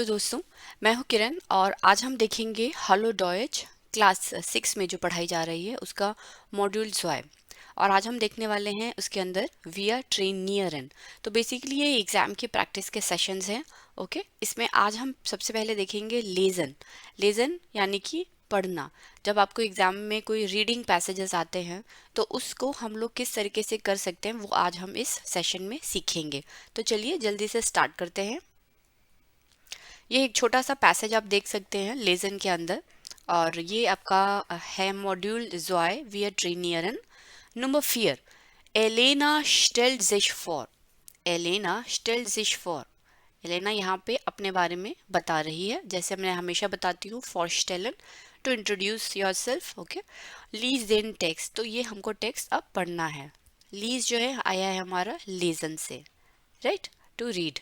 Hello दोस्तों, मैं हूं किरण और आज हम देखेंगे हेलो डॉयच क्लास 6 में जो पढ़ाई जा रही है उसका मॉड्यूल स्वाय। और आज हम देखने वाले हैं उसके अंदर वी आर ट्रेनियरन। तो बेसिकली ये एग्जाम के प्रैक्टिस के सेशंस हैं। ओके, इसमें आज हम सबसे पहले देखेंगे लेजन। लेजन यानी कि पढ़ना। जब आपको एग्जाम में कोई रीडिंग पैसेजेस आते हैं तो उसको हम लोग किस तरीके से कर सकते हैं वो आज हम इस सेशन में सीखेंगे। तो चलिए जल्दी से स्टार्ट करते हैं। ये एक छोटा सा पैसेज आप देख सकते हैं लेसन के अंदर, और ये आपका है मॉड्यूल ज़ॉय वी आर ट्रेनियरन नंबर 4। एलेना स्टेल्ट sich फॉर। एलेना स्टेल्ट sich फॉर। एलेना यहाँ पे अपने बारे में बता रही है, जैसे मैं हमेशा बताती हूँ फॉर स्टेलन to introduce yourself. Okay, लीज देन टेक्स्ट, तो ये हमको टेक्स्ट अब पढ़ना है। लीज जो है आया है हमारा लेसन से, right, to read.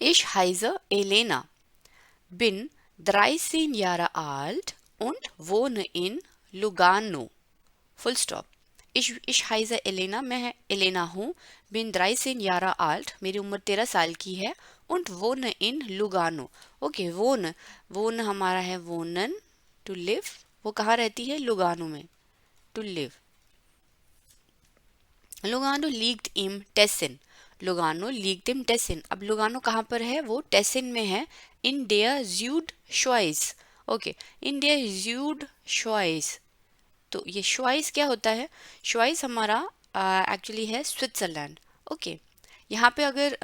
Ich heiße Elena, bin 13 Jahre alt und wohne in Lugano. Full stop. Ich heiße Elena, मैं एलेना हूँ, bin 13 Jahre alt, मेरी उम्र 13 साल की है, und wohne in Lugano. Okay, wohn हमारा है wohnen, to live, वो कहाँ रहती है? लुगानो में, to live. Lugano liegt im Tessin. Lugano liegt im Tessin. अब लुगानो कहाँ पर है? वो टेसिन में है, इन der Südschweiz. ओके, इन der Südschweiz. तो ये श्वाइस क्या होता है? श्वाइस हमारा एक्चुअली है स्विट्जरलैंड। ओके, यहाँ पे अगर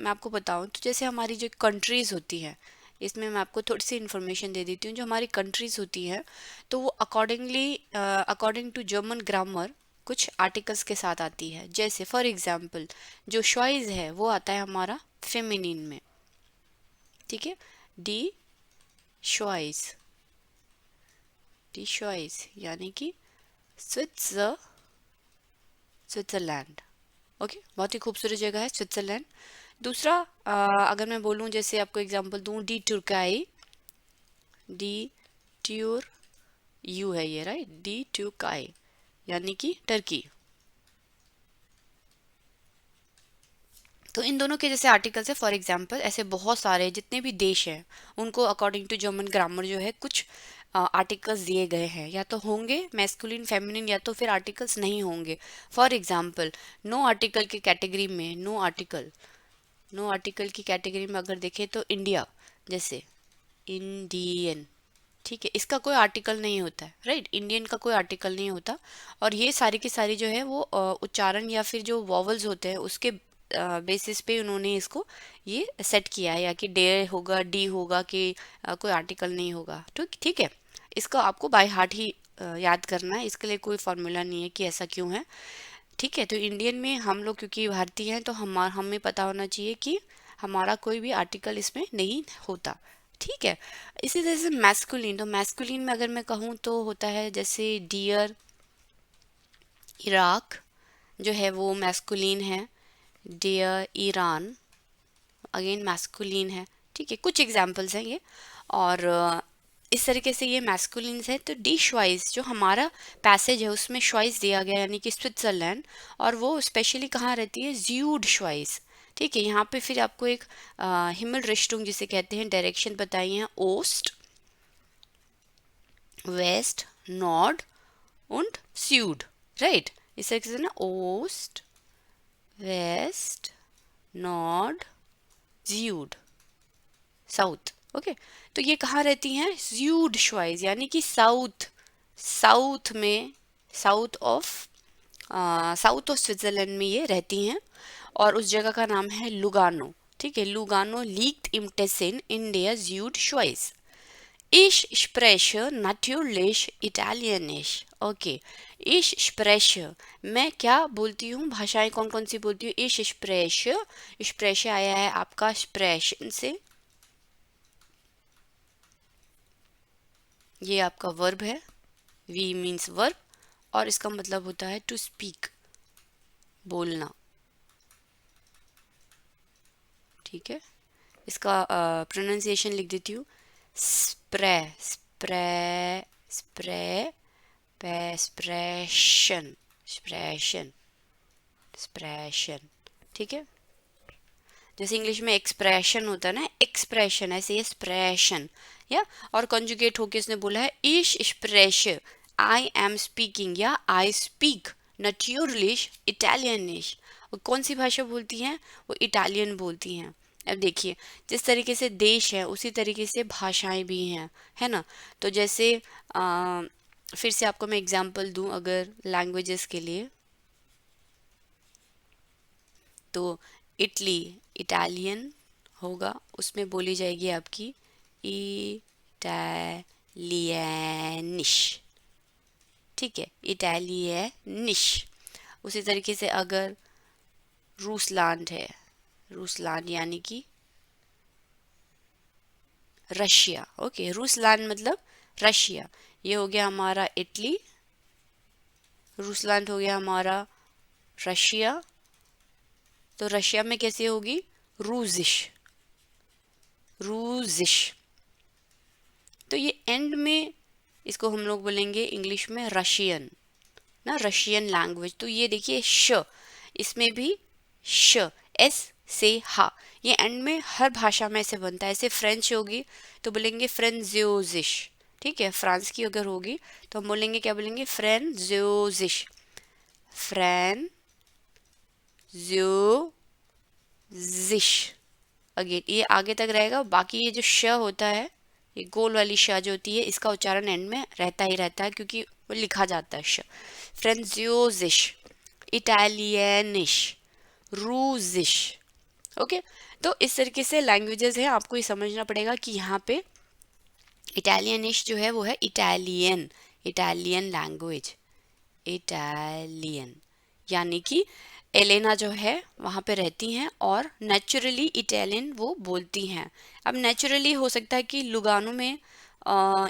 मैं आपको बताऊँ तो जैसे हमारी जो कंट्रीज होती हैं, इसमें मैं आपको थोड़ी सी इन्फॉर्मेशन दे देती हूँ। जो हमारी कंट्रीज होती हैं तो वो अकॉर्डिंग टू जर्मन ग्रामर कुछ आर्टिकल्स के साथ आती है। जैसे फॉर एग्जांपल जो श्वाइस है वो आता है हमारा फेमिनिन में, ठीक है, डी श्वाइस, डी श्वाइस यानी कि स्विट्जरलैंड। ओके, बहुत ही खूबसूरत जगह है स्विट्जरलैंड। दूसरा अगर मैं बोलूँ, जैसे आपको एग्जांपल दूँ, डी टुर्काई, डी ट्यूर यू है ये, राइट, डी टुर्काई यानी कि टर्की। तो इन दोनों के जैसे आर्टिकल्स है, फॉर एग्जांपल ऐसे बहुत सारे जितने भी देश हैं उनको अकॉर्डिंग टू जर्मन ग्रामर जो है कुछ आर्टिकल्स दिए गए हैं, या तो होंगे मैस्कुलिन फेमिनिन या तो फिर आर्टिकल्स नहीं होंगे। फॉर एग्जांपल नो आर्टिकल की कैटेगरी में, नो आर्टिकल की कैटेगरी में अगर देखें तो इंडिया, जैसे इंडियन, ठीक है, इसका कोई आर्टिकल नहीं होता है, राइट, इंडियन का कोई आर्टिकल नहीं होता। और ये सारी की सारी जो है वो उच्चारण या फिर जो वॉवल्स होते हैं उसके बेसिस पे उन्होंने इसको ये सेट किया है, या कि डे होगा, डी होगा, कि कोई आर्टिकल नहीं होगा। ठीक ठीक है, इसका आपको बाय हार्ट ही याद करना है, इसके लिए कोई फॉर्मूला नहीं है कि ऐसा क्यों है। ठीक है, तो इंडियन में हम लोग क्योंकि भारतीय हैं तो हमें पता होना चाहिए कि हमारा कोई भी आर्टिकल इसमें नहीं होता। ठीक है, इसी तरह से मैस्कुलिन, तो मैस्कुलिन में अगर मैं कहूँ तो होता है जैसे डियर, इराक जो है वो मैस्कुलिन है, डियर ईरान अगेन मैस्कुलिन है। ठीक है, कुछ एग्जाम्पल्स हैं ये। और इस तरीके से ये मैस्कुलिन्स है। तो डी श्वाइस जो हमारा पैसेज है उसमें श्वाइस दिया गया यानी कि स्विट्जरलैंड, और वो स्पेशली कहाँ रहती है? ज्यूड श्वाइस। ठीक है, यहाँ पे फिर आपको एक हिमल रिश्टुंग जिसे कहते हैं डायरेक्शन बताई हैं, ओस्ट, वेस्ट, नॉर्ड und Süd, राइट, इस तरीके से ना, ओस्ट, वेस्ट, नॉर्ड, ज्यूड, साउथ। ओके, तो ये कहाँ रहती हैं? ज्यूड श्वाइज यानी कि साउथ, साउथ में, साउथ ऑफ स्विट्जरलैंड में ये रहती हैं, और उस जगह का नाम है लुगानो। ठीक है, Lugano liegt im Tessin in der Südschweiz. Ich spreche natürlich Italienisch. Okay, ich spreche, मैं क्या बोलती हूँ? भाषाएं कौन कौन सी बोलती हूँ? ich spreche, spreche आया है आपका sprechen से, ये आपका वर्ब है, वी मीन्स वर्ब, और इसका मतलब होता है टू स्पीक, बोलना। ठीक है, इसका प्रोनाउंसिएशन लिख देती हूँ, स्प्रे, स्प्रे, स्प्रे, स्प्रेशन, स्प्रेशन, स्प्रेशन। ठीक है, जैसे इंग्लिश में एक्सप्रेशन होता है ना, एक्सप्रेशन, ऐसे एक्सप्रेशन, या और कंजुगेट होके इसने बोला है इश स्प्रेश, आई एम स्पीकिंग या आई स्पीक नट्यूरलिश इटालियनिश। वो कौन सी भाषा बोलती हैं? वो इटालियन बोलती हैं। अब देखिए, जिस तरीके से देश है उसी तरीके से भाषाएं भी हैं, है ना। तो जैसे फिर से आपको मैं एग्जांपल दूं अगर लैंग्वेजेस के लिए, तो इटली इटालियन होगा, उसमें बोली जाएगी आपकी इटालियनिश, ठीक है, इटालियनिश। उसी तरीके से अगर रूसलैंड है, रूसलैंड यानी कि रशिया, ओके, रूसलैंड मतलब रशिया, ये हो गया हमारा इटली, रूसलैंड हो गया हमारा रशिया। तो रशिया में कैसे होगी? रूजिश, रूजिश। तो ये एंड में इसको हम लोग बोलेंगे इंग्लिश में रशियन, ना, रशियन लैंग्वेज। तो ये देखिए श, इसमें भी श, एस से हा, ये एंड में हर भाषा में ऐसे बनता है। ऐसे फ्रेंच होगी तो बोलेंगे फ्रेंज्योजिश, ठीक है, फ्रांस की अगर होगी तो हम बोलेंगे, क्या बोलेंगे? फ्रेंज्योजिश, फ्रेंज्योजिश। अगेन ये आगे तक रहेगा, बाकी ये जो श होता है, ये गोल वाली श जो होती है, इसका उच्चारण एंड में रहता ही रहता है क्योंकि वो लिखा जाता है श। फ्रेंज्योजिश, इटालियनिश, रूजिश, ओके। तो इस तरीके से लैंग्वेजेस है, आपको ये समझना पड़ेगा कि यहाँ पे इटालियनिश जो है वो है इटालियन, इटालियन लैंग्वेज, इटालियन। यानी कि एलेना जो है वहाँ पे रहती हैं और नेचुरली इटालियन वो बोलती हैं। अब नेचुरली हो सकता है कि लुगानो में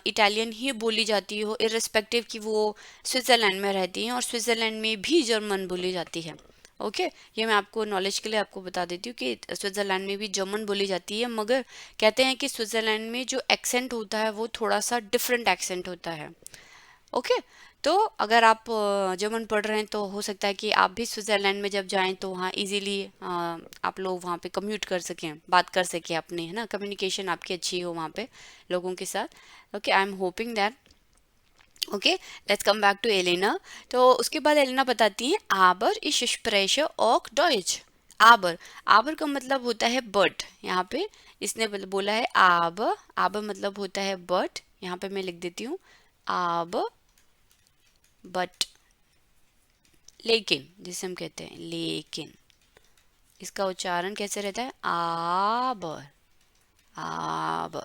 इटालियन ही बोली जाती हो, इर्रेस्पेक्टिव कि वो स्विट्ज़रलैंड में रहती हैं और स्विट्ज़रलैंड में भी जर्मन बोली जाती है, ओके। ये मैं आपको नॉलेज के लिए आपको बता देती हूँ कि स्विट्ज़रलैंड में भी जर्मन बोली जाती है, मगर कहते हैं कि स्विट्ज़रलैंड में जो एक्सेंट होता है वो थोड़ा सा डिफरेंट एक्सेंट होता है, ओके। तो अगर आप जर्मन पढ़ रहे हैं तो हो सकता है कि आप भी स्विट्ज़रलैंड में जब जाएं तो वहाँ इजीली आप लोग वहाँ पे कम्यूट कर सकें, बात कर सकें अपने, है ना, कम्युनिकेशन आपकी अच्छी हो वहाँ पे लोगों के साथ, okay. I am hoping that, okay. Let's come back to Elena. तो उसके बाद एलेना बताती हैं आबर इश स्प्रेche auch डॉइच। आबर, आबर का मतलब होता है बट, यहाँ पे इसने बोला है आबर, आबर मतलब होता है बट, यहाँ पे मैं लिख देती हूँ आबर, बट, लेकिन, जिसे हम कहते हैं लेकिन, इसका उच्चारण कैसे रहता है? आबर, आबर।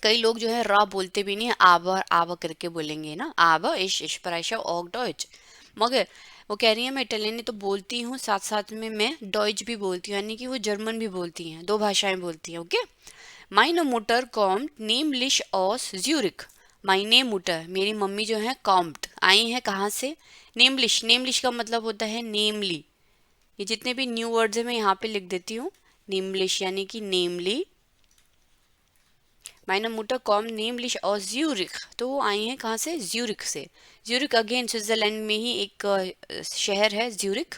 कई लोग जो है रा बोलते भी नहीं है, आबर आबर करके बोलेंगे ना, आबर इश स्प्रेche auch डॉइच। मगर वो कह रही है मैं इटालियन तो बोलती हूँ, साथ साथ में मैं डॉइच भी बोलती हूँ, यानी कि वो जर्मन भी बोलती हैं, दो भाषाएं बोलती हैं, okay. Meine Mutter kommt nämlich aus Zürich। meine Mutter, मेरी मम्मी जो है कॉम्ट, आई है कहाँ से? नेमलिश, नेमलिश का मतलब होता है नेमली। ये जितने भी न्यू वर्ड्स है मैं यहाँ पे लिख देती हूँ, नेमलिश यानी कि नेमली। meine Mutter kommt nämlich aus Zürich, तो वो आई हैं कहाँ से? ज्यूरिक से। ज्यूरिक अगेन स्विट्जरलैंड में ही एक शहर है ज्यूरिक,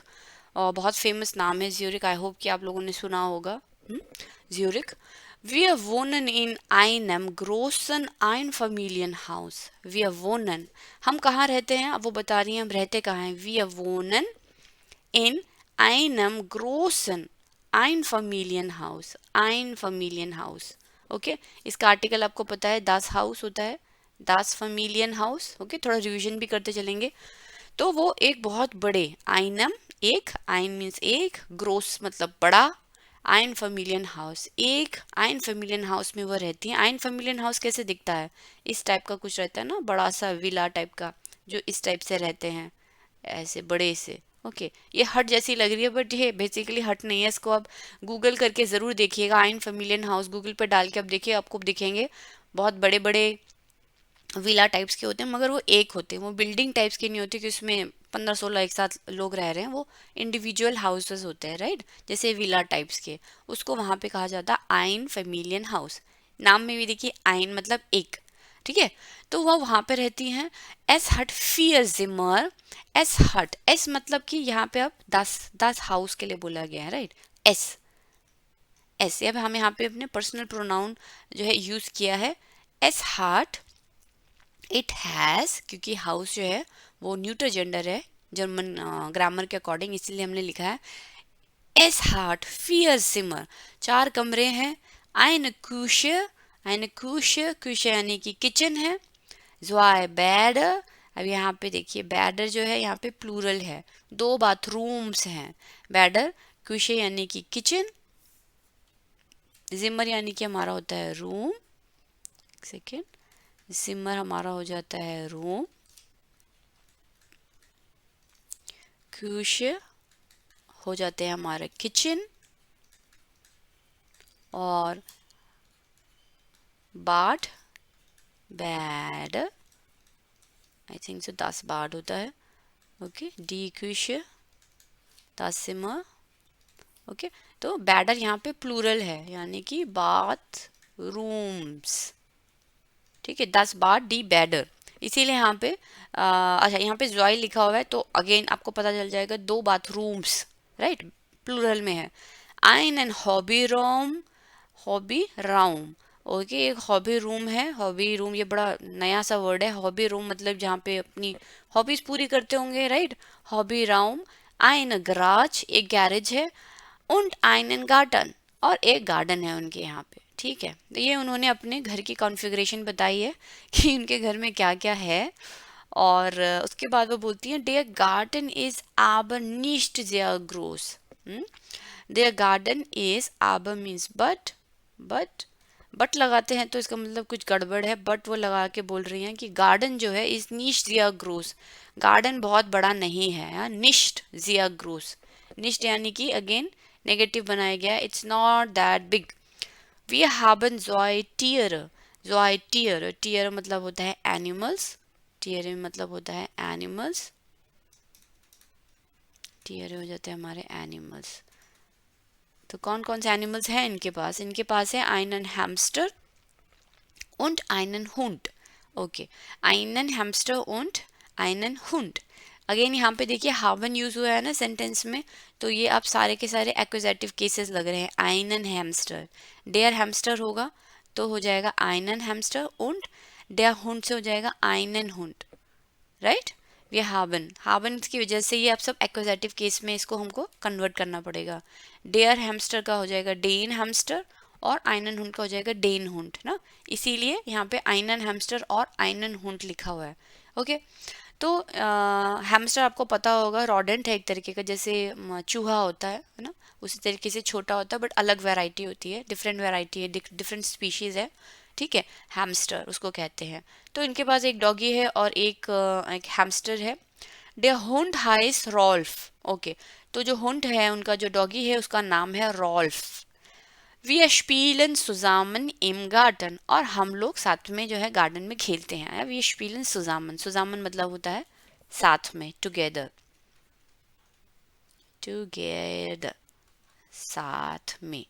और बहुत फेमस नाम है ज्यूरिक, आई होप कि आप लोगों ने सुना होगा, Zurich. Wir wohnen in einem großen Einfamilienhaus। Wir wohnen, हम कहाँ रहते हैं? अब वो बता रही हैं हम रहते कहाँ हैं। Wir wohnen in einem großen Einfamilienhaus, Einfamilienhaus, okay. इसका आर्टिकल आपको पता है, दास हाउस होता है, दास फैमिलियन हाउस, ओके। थोड़ा रिवीजन भी करते चलेंगे। तो वो एक बहुत बड़े, आइनम एक, आइन मीन्स एक, ग्रोस मतलब बड़ा, आइन फैमिलियन हाउस, एक आइन फैमिलियन हाउस में वो रहती हैं। आइन फैमिलियन हाउस कैसे दिखता है? इस टाइप का कुछ रहता है ना, बड़ा सा विला टाइप का, जो इस टाइप से रहते हैं, ऐसे बड़े से, ओके। ये हट जैसी लग रही है बट ये बेसिकली हट नहीं है, इसको आप गूगल करके ज़रूर देखिएगा, आइन फैमिलियन हाउस गूगल पर डाल के आप देखिए, आपको दिखेंगे बहुत बड़े बड़े विला टाइप्स के होते हैं, मगर वो एक होते हैं, वो बिल्डिंग टाइप्स के नहीं होते कि उसमें 15-16 एक साथ लोग रह रहे हैं, वो इंडिविजुअल हाउसेस होते हैं, राइट, जैसे विला टाइप्स के, उसको वहाँ पे कहा जाता है आइन फैमिलियन हाउस। नाम में भी देखिए आइन मतलब एक, ठीक है। तो वह वहाँ पे रहती हैं। एस हट फियर जिमर, एस हट, एस मतलब कि यहाँ पे अब 10 10 हाउस के लिए बोला गया है, राइट, एस एस। अब हम यहाँ पे अपने पर्सनल प्रोनाउन जो है यूज़ किया है, एस हार्ट, इट हैज़, क्योंकि हाउस जो है वो न्यूटर जेंडर है जर्मन ग्रामर के अकॉर्डिंग, इसीलिए हमने लिखा है एस हार्ट फियर सिमर, 4 कमरे हैं, eine Küche, Küche यानी कि किचन है, zwei Bäder, अब यहाँ पे देखिए बैडर जो है यहाँ पे प्लूरल है, 2 बाथरूम्स हैं, बैडर, Küche यानी कि किचन, जिमर यानी कि हमारा होता है रूम, सेकेंड, जिमर हमारा हो जाता है रूम, Küche हो जाते हैं हमारा किचन, और बाट, बैड, आई थिंक सो 10 बाड होता है, okay, D Küche, das Zimmer, okay. तो बैडर यहाँ पे प्लूरल है यानी कि बाथ रूम्स, ठीक है, 10 बार डी बैडर, इसीलिए यहाँ पे अच्छा यहाँ पे जॉय लिखा हुआ है तो अगेन आपको पता चल जाएगा 2 बाथरूम्स, राइट, प्लूरल में है। आइन एंड हॉबी रूम, हॉबी राउम, ओके, एक हॉबी रूम है, हॉबी रूम ये बड़ा नया सा वर्ड है, हॉबी रूम मतलब जहाँ पे अपनी हॉबीज पूरी करते होंगे, राइट, हॉबी राउम, आइन गराज, एक गैरेज है, und einen गार्डन, और एक गार्डन है उनके यहाँ पे, ठीक है। तो ये उन्होंने अपने घर की कॉन्फ़िगरेशन बताई है कि उनके घर में क्या क्या है, और उसके बाद वो बोलती हैं देयर गार्डन इज aber nicht sehr groß, देयर गार्डन इज aber मीन्स बट लगाते हैं तो इसका मतलब कुछ गड़बड़ है, बट वो लगा के बोल रही हैं कि गार्डन जो है is nicht sehr groß, garden बहुत बड़ा नहीं है, nicht sehr groß, nicht यानी कि अगेन नेगेटिव बनाया गया, इट्स नॉट दैट बिग। वी haben zwei Tiere, zwei Tiere, Tiere मतलब होता है एनिमल्स, Tiere मतलब होता है एनिमल्स, Tiere हो जाते हैं हमारे एनिमल्स। तो कौन कौन से एनिमल्स हैं इनके पास? इनके पास है einen Hamster und einen Hund, okay, einen Hamster und einen Hund। Again यहाँ पे देखिए हावन यूज हुआ है ना सेंटेंस में, तो ये आप सारे के सारे एक्विजेटिव केसेस लग रहे हैं, einen Hamster, der Hamster होगा तो हो जाएगा einen Hamster und der Hund से हो जाएगा einen Hund, राइट। ये हावन की वजह से ये आप सब एक्विजेटिव केस में इसको हमको कन्वर्ट करना पड़ेगा, डेयर हैमस्टर का हो जाएगा डेन हैमस्टर, और आइनन हुंड का हो जाएगा डेन हुंड ना, इसीलिए यहाँ पे आइनन हैमस्टर और आइनन हुंड लिखा हुआ है, ओके। तो हैमस्टर आपको पता होगा रॉडेंट है एक तरीके का, जैसे चूहा होता है ना, उसी तरीके से छोटा होता है बट अलग वैरायटी होती है, डिफरेंट वैरायटी है, डिफरेंट स्पीशीज है, ठीक है, हैमस्टर उसको कहते हैं। तो इनके पास एक डॉगी है और एक हैमस्टर है। Der Hund heißt Rolf, okay, तो जो हुंड है उनका जो डॉगी है उसका नाम है Rolf. Wir spielen zusammen im Garten, और हम लोग साथ में जो है गार्डन में खेलते हैं। Wir spielen zusammen, zusammen मतलब होता है साथ में, together, together, साथ में,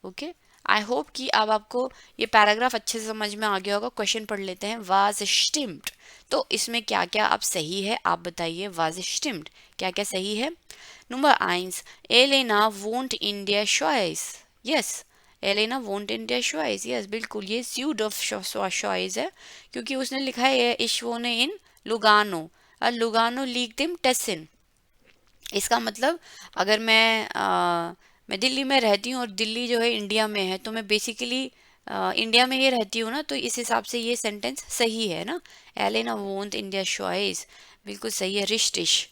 ओके। आई होप कि अब आपको ये पैराग्राफ अच्छे से समझ में आ गया होगा। क्वेश्चन पढ़ लेते हैं, वाज स्टिम्ड, तो इसमें क्या क्या अब सही है आप बताइए, वाज स्टिम्ड क्या क्या सही है। नंबर 1, एलेना वोंट इन der Schweiz, यस, एलेना वोंट इन der Schweiz, यस बिल्कुल, ये स्यूड ऑफ Schweiz है क्योंकि उसने लिखा है ich wohne in Lugano, और लुगानो liegt im Tessin, इसका मतलब अगर मैं दिल्ली में रहती हूँ और दिल्ली जो है इंडिया में है, तो मैं बेसिकली इंडिया में ही रहती हूँ ना, तो इस हिसाब से ये सेंटेंस सही है ना। एलेना वोंट इन der Schweiz, बिल्कुल सही है, रिश्टिश।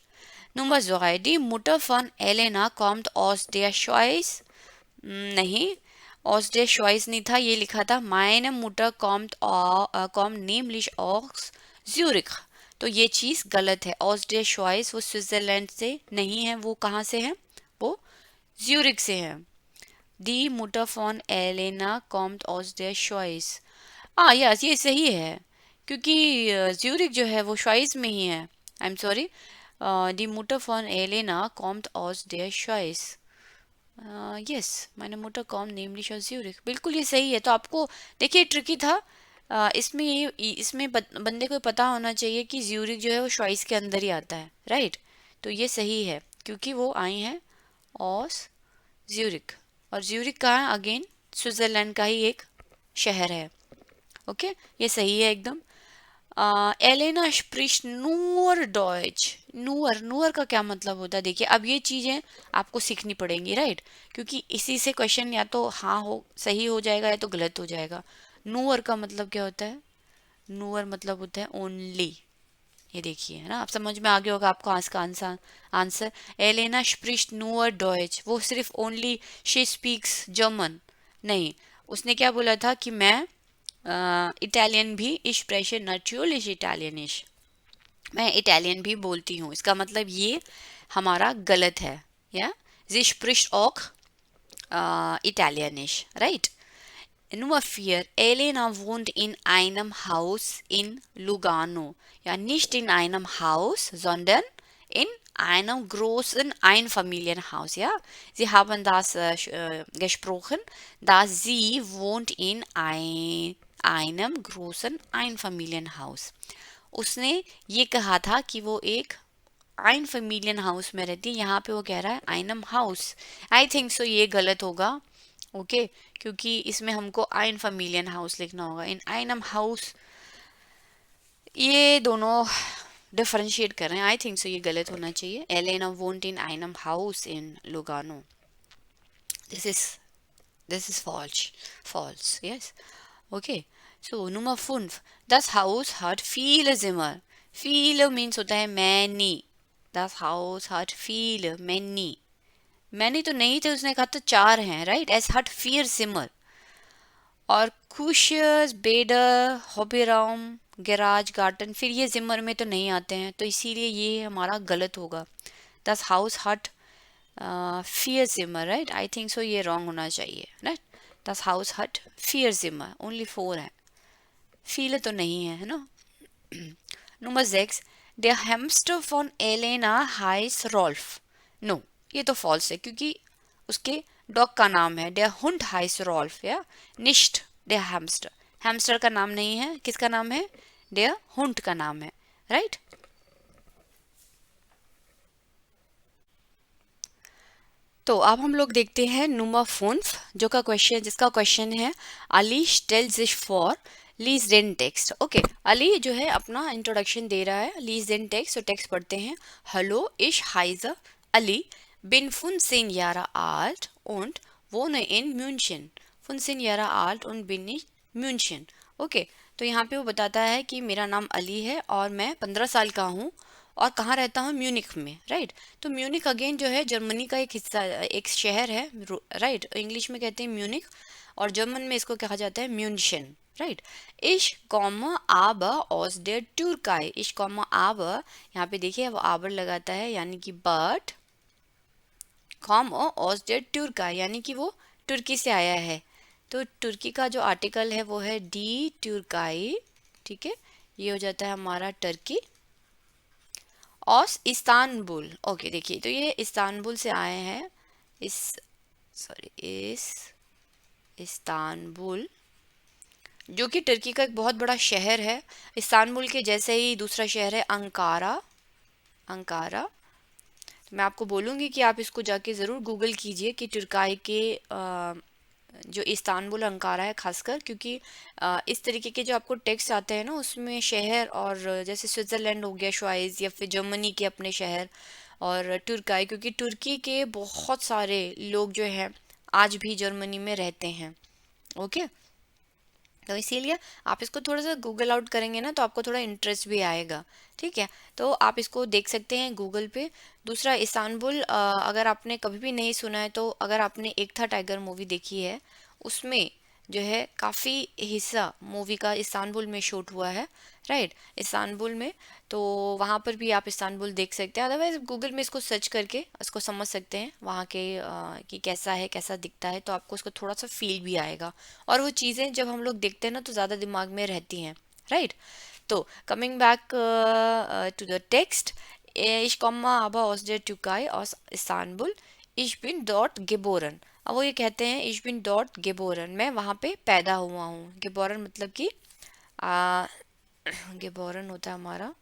Nummer 2, die Mutter von Elena kommt aus der Schweiz, नहीं, aus der Schweiz नहीं था, ये लिखा था meine Mutter kommt nämlich aus Zürich, तो ये चीज़ गलत है। aus der Schweiz वो स्विट्जरलैंड से नहीं है, वो कहाँ से है, वो ज्यूरिक से है। Die Mutter von Elena kommt aus der Schweiz, yes ये सही है क्योंकि ज्यूरिक जो है वो श्वाइस में ही है। I am sorry, die Mutter von Elena kommt aus der Schweiz, yes, meine Mutter kommt nämlich aus Zürich, बिल्कुल ये सही है। तो आपको देखिए ट्रिकी था, इसमें बंदे को पता होना चाहिए कि ज्यूरिक जो है वो श्वाइस के अंदर ही आता है, राइट। तो ये सही है क्योंकि वो आई हैं ऑस ज्यूरिक, और ज्यूरिक कहाँ है? अगेन स्विट्जरलैंड का ही एक शहर है। ओके, ये सही है एकदम। Elena स्प्रिच नूअर Deutsch. नूअर, नूअर का क्या मतलब होता है? देखिए अब ये चीजें आपको सीखनी पड़ेंगी, राइट, क्योंकि इसी से क्वेश्चन या तो हाँ हो सही हो जाएगा या तो गलत हो जाएगा। नूअर का मतलब क्या होता है? नूअर मतलब होता है ओनली। ये देखिए, है ना, आप समझ में आ गया होगा आपको आज का आंसर। आंसर एलेना स्प्रिच नूअर डॉयच, वो सिर्फ ओनली शी स्पीक्स जर्मन नहीं, उसने क्या बोला था कि मैं इटालियन भी, इश प्रेशर नचुअल इटालियनिश, मैं इटालियन भी बोलती हूँ। इसका मतलब ये हमारा गलत है, या sie spricht auch Italienisch, right? Nummer 4. Elena wohnt in einem Haus in Lugano. Ja, nicht in einem Haus, sondern in einem großen Einfamilienhaus. Ja, Sie haben das gesprochen, dass sie wohnt in einem großen Einfamilienhaus. उसने ये कहा था कि वो एक आइन फैमिलियन house में रहती है। यहाँ पे वो कह रहा है आइनम हाउस। आई थिंक सो ये गलत होगा। ओके, क्योंकि इसमें हमको आइन फैमिलियन हाउस लिखना होगा। इन आइनम हाउस, ये दोनों डिफरेंशिएट कर रहे हैं। आई थिंक सो ये गलत होना चाहिए। एलेना वोंट इन आइनम हाउस इन Lugano. This is this is false, false, yes. Okay, so number 5, das Haus hat viele Zimmer। viele means होता है many। das Haus hat viele, many। मैंने तो नहीं थे, उसने कहा तो 4 हैं, राइट। एस हट फियर सिमर। और खुशियस बेडर हॉबीराउम गैराज गार्डन, फिर ये जिमर में तो नहीं आते हैं, तो इसीलिए ये हमारा गलत होगा। दस हाउस हट फियर जिमर, राइट। आई थिंक सो ये रॉन्ग होना चाहिए, राइट। दस हाउस हट फियर जिमर, ओनली 4 है, फील तो नहीं है ना। Number 6, der Hamster von Elena heißt Rolf। No, ये तो फॉल्स है, क्योंकि उसके डॉग का नाम है der Hund heißt Rolf, या nicht der Hamster। हैमस्टर का नाम नहीं है, किसका नाम है? der Hund का नाम है, राइट। तो अब हम लोग देखते हैं नंबर 5, जो का क्वेश्चन, जिसका क्वेश्चन है Ali stellt sich vor, lease den text. Okay, Ali जो है अपना इंट्रोडक्शन दे रहा है, लीज den टेक्स्ट, तो टेक्स्ट पढ़ते हैं। Hello, ich heiße Ali, bin 15 Jahre alt und wohne in München। 15 Jahre alt und bin ich München। Okay, तो यहाँ पे वो बताता है कि मेरा नाम अली है और मैं 15 साल का हूँ और कहाँ रहता हूँ? म्यूनिख में, राइट। तो म्यूनिख अगेन जो है जर्मनी का एक हिस्सा, एक शहर है, राइट। इंग्लिश में कहते हैं म्यूनिख और जर्मन में इसको कहा जाता है म्यूनशन, राइट। इश कॉमा आबर aus der Türkei। इश कॉमा आबर, यहाँ पे देखिए वो आबर लगाता है, यानी कि but comma aus der Türkei, यानी कि वो तुर्की से आया है। तो तुर्की का जो आर्टिकल है वो है डी तुर्काई, ठीक है, ये हो जाता है हमारा टर्की। ऑस इस्तानबुल। ओके, देखिए तो ये इस्तानबुल से आए हैं, इस सॉरी इस इस्तानबुल, जो कि टर्की का एक बहुत बड़ा शहर है। इस्तानबुल के जैसे ही दूसरा शहर है अंकारा। अंकारा, मैं आपको बोलूँगी कि आप इसको जाके ज़रूर गूगल कीजिए कि तुर्काई के जो इस्तानबुल अंकारा है खासकर, क्योंकि इस तरीके के जो आपको टेक्स्ट आते हैं ना, उसमें शहर और जैसे स्विट्ज़रलैंड हो गया श्वाइज, या फिर जर्मनी के अपने शहर, और तुर्काई, क्योंकि तुर्की के बहुत सारे लोग जो हैं आज भी जर्मनी में रहते हैं। ओके, तो इसीलिए आप इसको थोड़ा सा गूगल आउट करेंगे ना, तो आपको थोड़ा इंटरेस्ट भी आएगा, ठीक है। तो आप इसको देख सकते हैं गूगल पे। दूसरा इस्तानबुल, अगर आपने कभी भी नहीं सुना है, तो अगर आपने एक था टाइगर मूवी देखी है, उसमें जो है काफ़ी हिस्सा मूवी का इस्तानबुल में शूट हुआ है, राइट, इस्तानबुल में। तो वहाँ पर भी आप इस्तानबुल देख सकते हैं। अदरवाइज गूगल में इसको सर्च करके इसको समझ सकते हैं वहाँ के कि कैसा है, कैसा दिखता है, तो आपको उसको थोड़ा सा फील भी आएगा। और वो चीज़ें जब हम लोग देखते हैं ना, तो ज़्यादा दिमाग में रहती हैं, राइट। तो coming back to the text, ich komme aber aus der Türkei, aus Istanbul, ich bin dort geboren। अब वो ये कहते हैं ich bin dort geboren, मैं वहाँ पे पैदा हुआ हूँ। geboren मतलब कि geboren होता है हमारा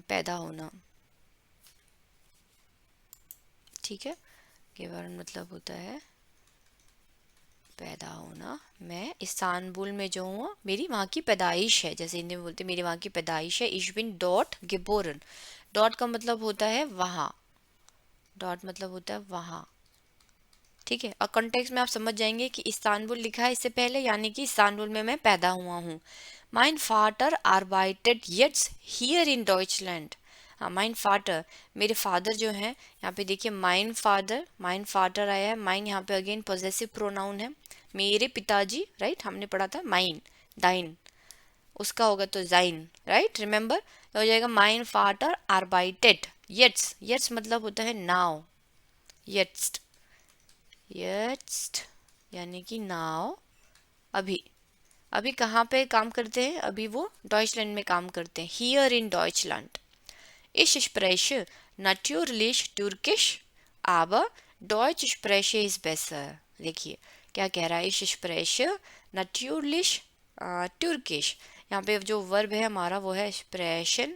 पैदा होना। ठीक है, गेबोरन मतलब होता है पैदा होना। मैं इस्तांबुल में जो हूँ मेरी वहाँ की पैदाइश है, जैसे हिंदी में बोलते हैं मेरी वहाँ की पैदाइश है। इश बिन डॉट गेबोरन, डॉट का मतलब होता है वहाँ, डॉट मतलब होता है वहाँ। ठीक है, और कॉन्टेक्स्ट में आप समझ जाएंगे कि इस्तांबुल लिखा है इससे पहले, यानी कि इस्तांबुल में मैं पैदा हुआ हूँ। माइन फादर आर्बाइटेड यट्स हियर इन डॉइचलैंड। हाँ, माइन फादर, मेरे फादर जो हैं, यहाँ पे देखिए माइन फादर आया है। माइन यहाँ पे अगेन पॉजेसिव प्रोनाउन है, मेरे पिताजी, राइट, हमने पढ़ा था माइन, दाइन, उसका होगा तो जाइन, राइट, रिमेम्बर, तो हो जाएगा माइन फादर आर्बाइटेड यट्स, यट्स मतलब होता है नाउ, यट्स, यट्स यानी कि नाउ, अभी, अभी कहाँ पे काम करते हैं, अभी वो डॉइचलैंड में काम करते हैं, हियर इन डॉइचलैंड। Ich spreche natürlich Türkisch, aber Deutsch spreche ich besser. देखिए क्या कह रहा है, Ich spreche natürlich Türkisch। यहाँ पे जो वर्ब है हमारा वो है sprechen,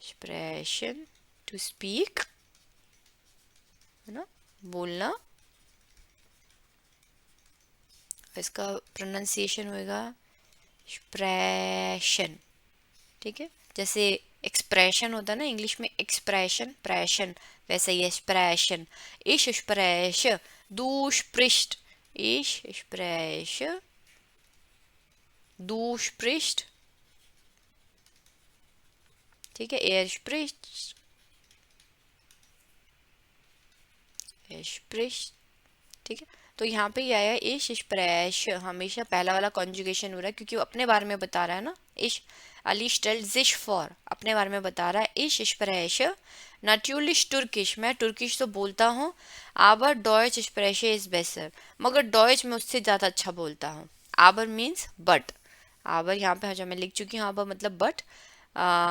sprechen to speak, है ना, बोलना, इसका प्रोनाउंसिएशन होएगा sprechen। ठीक है, जैसे एक्सप्रेशन होता है ना इंग्लिश में, एक्सप्रेशन प्रेशन, वैसे ही expression. Ich spreche, du sprichst, ich spreche, du sprichst, ठीक है, er spricht, er spricht, ठीक है। तो यहाँ पे ये आया ich spreche, हमेशा पहला वाला कॉन्जुगेशन हो रहा है क्योंकि वो अपने बारे में बता रहा है ना। ich Ali stellt sich vor, अपने बारे में बता रहा है। Ich spreche natürlich Türkisch, मैं तुर्किश तो बोलता हूँ, aber Deutsch spreche ist besser, मगर डॉयच में उससे ज़्यादा अच्छा बोलता हूँ। aber मीन्स बट, aber यहाँ पे जो मैं लिख चुकी हूँ aber मतलब बट,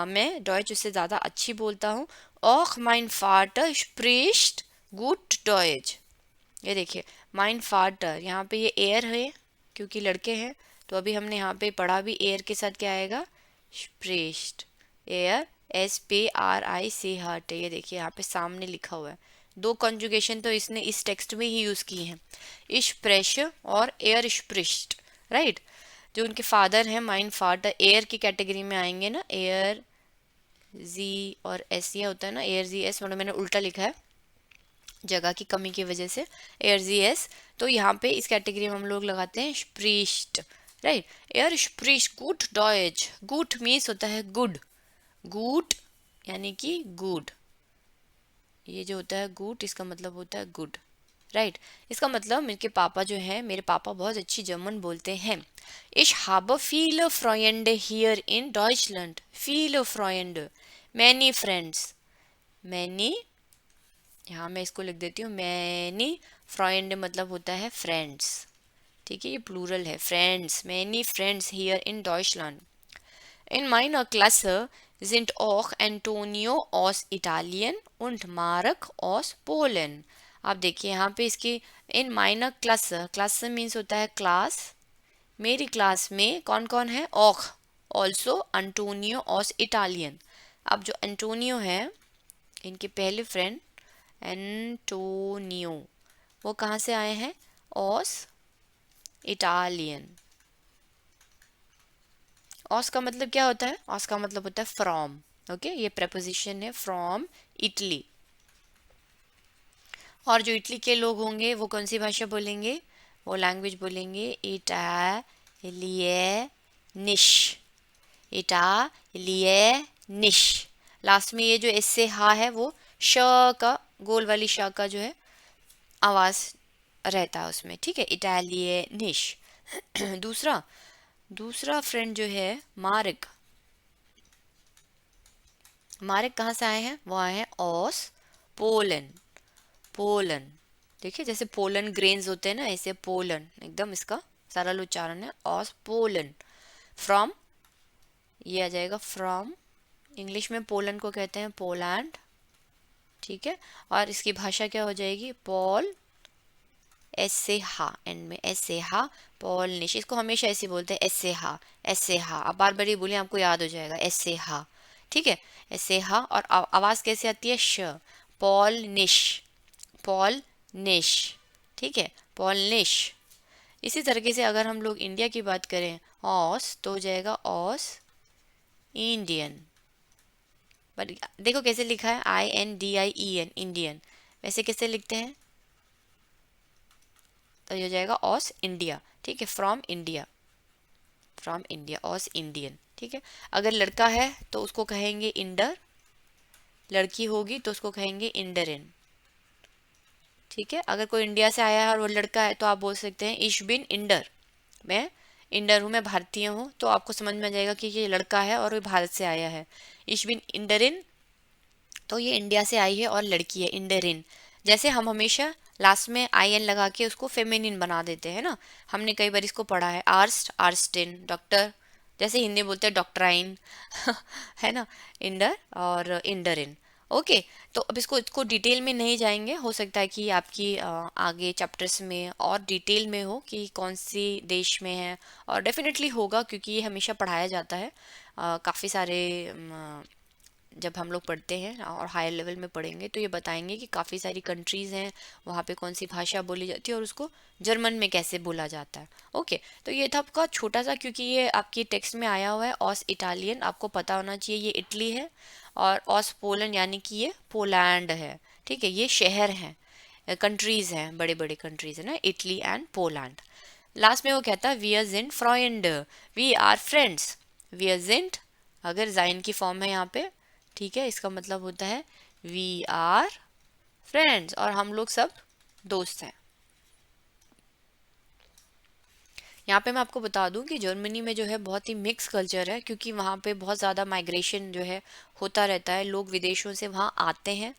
मैं डॉयच उससे ज़्यादा अच्छी बोलता हूँ। auch mein Vater spricht gut Deutsch, ये देखिए माइन फादर, यहाँ पे ये एयर है क्योंकि लड़के हैं, तो अभी हमने यहाँ पे पढ़ा भी एयर के साथ क्या आएगा, स्प्रेस्ट, एयर, SPRIC हर्ट है, ये देखिए यहाँ पे सामने लिखा हुआ है। दो कंजुगेशन तो इसने इस टेक्स्ट में ही यूज की हैं, इश्प्रेश और एयर स्प्रिस्ट, राइट। जो उनके फादर हैं माइन फादर एयर की कैटेगरी में आएंगे ना, एयर जी और एस, ये होता है ना एयर जी एस, मैंने उल्टा लिखा है जगह की कमी की वजह से, एयर जी एस, तो यहाँ पे इस कैटेगरी में हम लोग लगाते हैं स्प्रीस्ट, राइट। एयर स्प्रीस्ट गुड डॉयच, गुड मीन्स होता है गुड, गुड यानी कि गुड, ये जो होता है गुड इसका मतलब होता है गुड, राइट। इसका मतलब मेरे पापा जो है, मेरे पापा बहुत अच्छी जर्मन बोलते हैं। Ich habe viele Freunde hier in Deutschland, viele Freunde, many friends, many, यहाँ मैं इसको लिख देती हूँ मैनी, फ्रेंड मतलब होता है फ्रेंड्स, ठीक है, ये प्लूरल है, फ्रेंड्स, मैनी फ्रेंड्स हियर इन डॉइचलैंड। In meiner Klasse sind auch Antonio aus Italien und Marek aus Polen। आप देखिए यहाँ पे इसकी इन माइनर क्लास, क्लास मीन्स होता है क्लास, मेरी क्लास में कौन कौन है, ऑख, ऑल्सो अंटोनियो ऑस इटालियन। अब जो एंटोनियो है इनके पहले फ्रेंड एंटोनियो, वो कहाँ से आए हैं, ऑस इटालियन। ऑस का मतलब क्या होता है, ऑस का मतलब होता है फ्रॉम, ओके, ये प्रेपोजिशन है फ्रॉम इटली। और जो इटली के लोग होंगे वो कौन सी भाषा बोलेंगे, वो लैंग्वेज बोलेंगे इटालियनिश, इटालियनिश। लास्ट में ये जो एस से हा है वो श का, गोल वाली श का जो है आवाज रहता है उसमें, ठीक है, इटालियनिश। दूसरा दूसरा फ्रेंड जो है मारिक, मारिक कहाँ से आए हैं, वो आए हैं ऑस पोलन, पोलन, देखिए जैसे पोलन ग्रेन्स होते हैं ना, ऐसे पोलन, एकदम इसका सरल उच्चारण है, ऑस पोलन, फ्रॉम, ये आ जाएगा फ्रॉम, इंग्लिश में पोलन को कहते हैं पोलैंड, ठीक है, और इसकी भाषा क्या हो जाएगी, पॉल, एस से हा, एंड में एस से हा, पॉल निश, इसको हमेशा ऐसे बोलते हैं एस से हा, एस से हा, आप बार बार ये बोलिए आपको याद हो जाएगा, एस से हा, ठीक है, एस से हा। और आवाज कैसे आती है, श, पॉलनिश, पॉलनिश, ठीक है, पॉलनिश। इसी तरीके से अगर हम लोग इंडिया की बात करें ऑस, तो हो जाएगा ऑस इंडियन। बट देखो कैसे लिखा है, INDIEN, इंडियन। वैसे कैसे लिखते हैं, तो ये हो जाएगा ऑस इंडिया, ठीक है, फ्रॉम इंडिया, फ्रॉम इंडिया, ऑस इंडियन, ठीक है। अगर लड़का है तो उसको कहेंगे इंडर, लड़की होगी तो उसको कहेंगे इंडरिन, ठीक है। अगर कोई इंडिया से आया है और वो लड़का है तो आप बोल सकते हैं इश बिन इंडर, मैं इंडर हूँ, मैं भारतीय हूँ, तो आपको समझ में आ जाएगा कि ये लड़का है और वो भारत से आया है। इश बिन इंडरिन, तो ये इंडिया से आई है और लड़की है, इंडरिन। जैसे हम हमेशा लास्ट में IN लगा के उसको फेमिनिन बना देते हैं ना, हमने कई बार इसको पढ़ा है, आर्स्ट, आर्स्टिन, डॉक्टर, जैसे हिंदी बोलते हैं डॉक्टराइन है ना, इंडर और इंडरिन। ओके, तो अब इसको डिटेल में नहीं जाएंगे, हो सकता है कि आपकी आगे चैप्टर्स में और डिटेल में हो कि कौन सी देश में है, और डेफिनेटली होगा क्योंकि ये हमेशा पढ़ाया जाता है। काफ़ी सारे जब हम लोग पढ़ते हैं और हायर लेवल में पढ़ेंगे तो ये बताएंगे कि काफ़ी सारी कंट्रीज़ हैं, वहाँ पे कौन सी भाषा बोली जाती है और उसको जर्मन में कैसे बोला जाता है। ओके, तो ये था आपका छोटा सा, क्योंकि ये आपकी टेक्स्ट में आया हुआ है ऑस इटालियन, आपको पता होना चाहिए ये इटली है, और ऑस पोलन यानी कि ये पोलैंड है, ठीक है, ये शहर हैं, कंट्रीज़ हैं, बड़े बड़े कंट्रीज़ है ना, इटली एंड पोलैंड। लास्ट में वो कहता है वी आर जिंट फ्रॉइंड, वी आर फ्रेंड्स, वी आर जिंट अगर जाइन की फॉर्म है यहाँ पे, ठीक है, इसका मतलब होता है वी आर फ्रेंड्स, और हम लोग सब दोस्त हैं। यहाँ पे मैं आपको बता दूं कि जर्मनी में जो है बहुत ही मिक्स कल्चर है, क्योंकि वहाँ पे बहुत ज़्यादा माइग्रेशन जो है होता रहता है, लोग विदेशों से वहाँ आते हैं,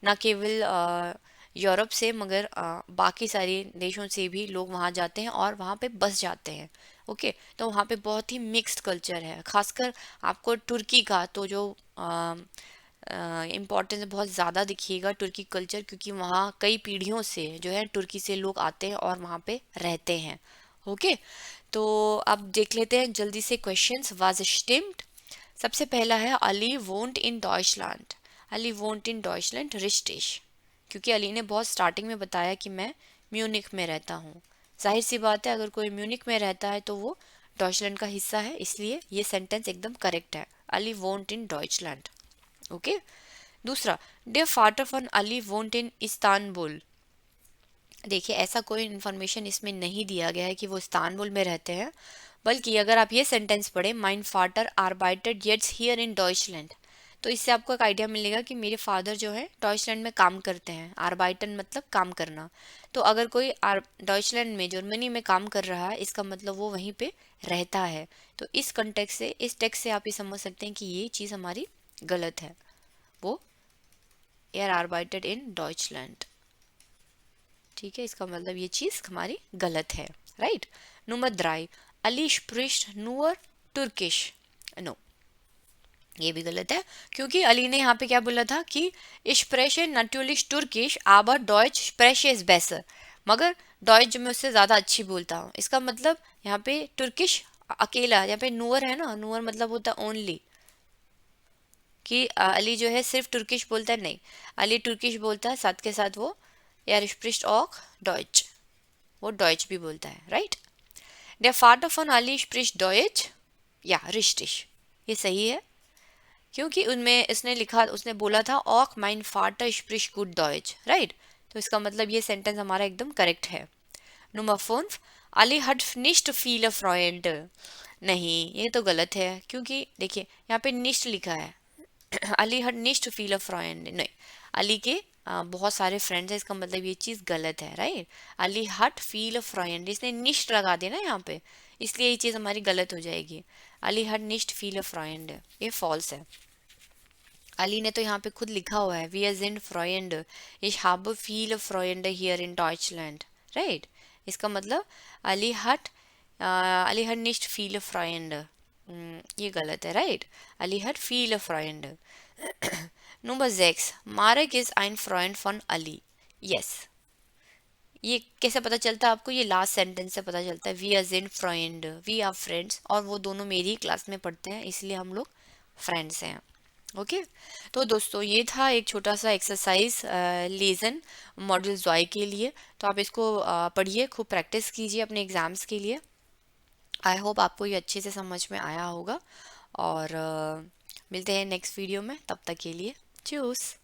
ना केवल यूरोप से मगर बाकी सारे देशों से भी लोग वहाँ जाते हैं और वहाँ पे बस जाते हैं। ओके, तो वहाँ पे बहुत ही मिक्स्ड कल्चर है, खासकर आपको तुर्की का तो जो इम्पोर्टेंस बहुत ज़्यादा दिखिएगा तुर्की कल्चर, क्योंकि वहाँ कई पीढ़ियों से जो है तुर्की से लोग आते हैं और वहाँ पे रहते हैं। ओके, तो अब देख लेते हैं जल्दी से क्वेश्चंस। वाज स्टिम्ड, सबसे पहला है अली वोंट इन डॉइचलैंड, अली वोंट इन डॉइचलैंड रिश्टिश, क्योंकि अली ने बहुत स्टार्टिंग में बताया कि मैं म्यूनिक में रहता हूँ। जाहिर सी बात है अगर कोई म्यूनिक में रहता है तो वो डॉइचलैंड का हिस्सा है, इसलिए ये सेंटेंस एकदम करेक्ट है, अली वोंट इन डॉइचलैंड। ओके, दूसरा, डियर फादर फन अली वोंट इन इस्तानबुल, देखिए ऐसा कोई इन्फॉर्मेशन इसमें नहीं दिया गया है कि वो इस्तानबुल में रहते हैं, बल्कि अगर आप ये सेंटेंस पढ़े माइन फादर आर्बाइटेड येट्स हियर इन डॉइचलैंड, तो इससे आपको एक आइडिया मिलेगा कि मेरे फादर जो है डॉइचलैंड में काम करते हैं, आर्बाइटन मतलब काम करना, तो अगर कोई डॉइचलैंड में जर्मनी में काम कर रहा है इसका मतलब वो वहीं पे रहता है। तो इस कंटेक्स्ट से, इस टेक्स्ट से आप ये समझ सकते हैं कि ये चीज़ हमारी गलत है, वो एयर आर्बाइटेड इन डॉइचलैंड, ठीक है, इसका मतलब ये चीज़ हमारी गलत है, राइट। नंबर 3, अली स्प्रिस्ट नूअर तुर्किश, नो, ये भी गलत है, क्योंकि अली ने यहाँ पे क्या बोला था कि स्प्रेशे नटुलिश तुर्किश आबर डॉइच स्प्रेशे इज बेसर, मगर डॉइच मैं उससे ज़्यादा अच्छी बोलता हूँ, इसका मतलब यहाँ पे तुर्किश अकेला, यहाँ पे नूअर है ना, नूअर मतलब होता है ओनली, कि अली जो है सिर्फ तुर्किश बोलता है, नहीं, अली तुर्किश बोलता है, साथ के साथ वो यार स्प्रिस्ट ऑक डॉइच, वो डॉइच भी बोलता है, right. Der Vater von Ali spricht Deutsch, या रिश्टिश, ये सही है, क्योंकि उनमें इसने लिखा, उसने बोला था ऑक माइन फाटर स्प्रिश गुड डॉइच, राइट, तो इसका मतलब ये सेंटेंस हमारा एकदम करेक्ट है। नंबर 5, अली हट निस्ट फील फ्रॉइड, नहीं ये तो गलत है, क्योंकि देखिए यहाँ पे निस्ट लिखा है अली हट निस्ट फील फ्रॉइड, नहीं, अली के बहुत सारे फ्रेंड्स हैं, इसका मतलब ये चीज़ गलत है, राइट। अली हट फील फ्रॉइड, इसने निस्ट लगा दिया ना यहाँ पे, इसलिए ये चीज़ हमारी गलत हो जाएगी, अली हट निस्ट फील फ्रॉइड ये फॉल्स है। अली ने तो यहाँ पे खुद लिखा हुआ है वी आर इन फ्रॉइड, इश हाब फील फ्रॉइड हियर इन डॉइचलैंड, राइट, इसका मतलब अली हट अली हट निस्ट फील फ्रॉइड, ये गलत है, राइट, अली हट feel Freud. Number 6, mark is ein Freund von Ali, yes, ये कैसे पता चलता है आपको, ये लास्ट सेंटेंस से पता चलता है, we are in friend, we are friends, और वो दोनों मेरी क्लास में पढ़ते हैं इसलिए हम लोग फ्रेंड्स हैं। ओके। तो दोस्तों ये था एक छोटा सा एक्सरसाइज लेसन मॉडल जॉय के लिए। तो आप इसको पढ़िए, खूब प्रैक्टिस कीजिए अपने एग्जाम्स के लिए। आई होप आपको ये अच्छे से समझ में आया होगा। और मिलते हैं नेक्स्ट वीडियो में, तब तक के लिए चूस।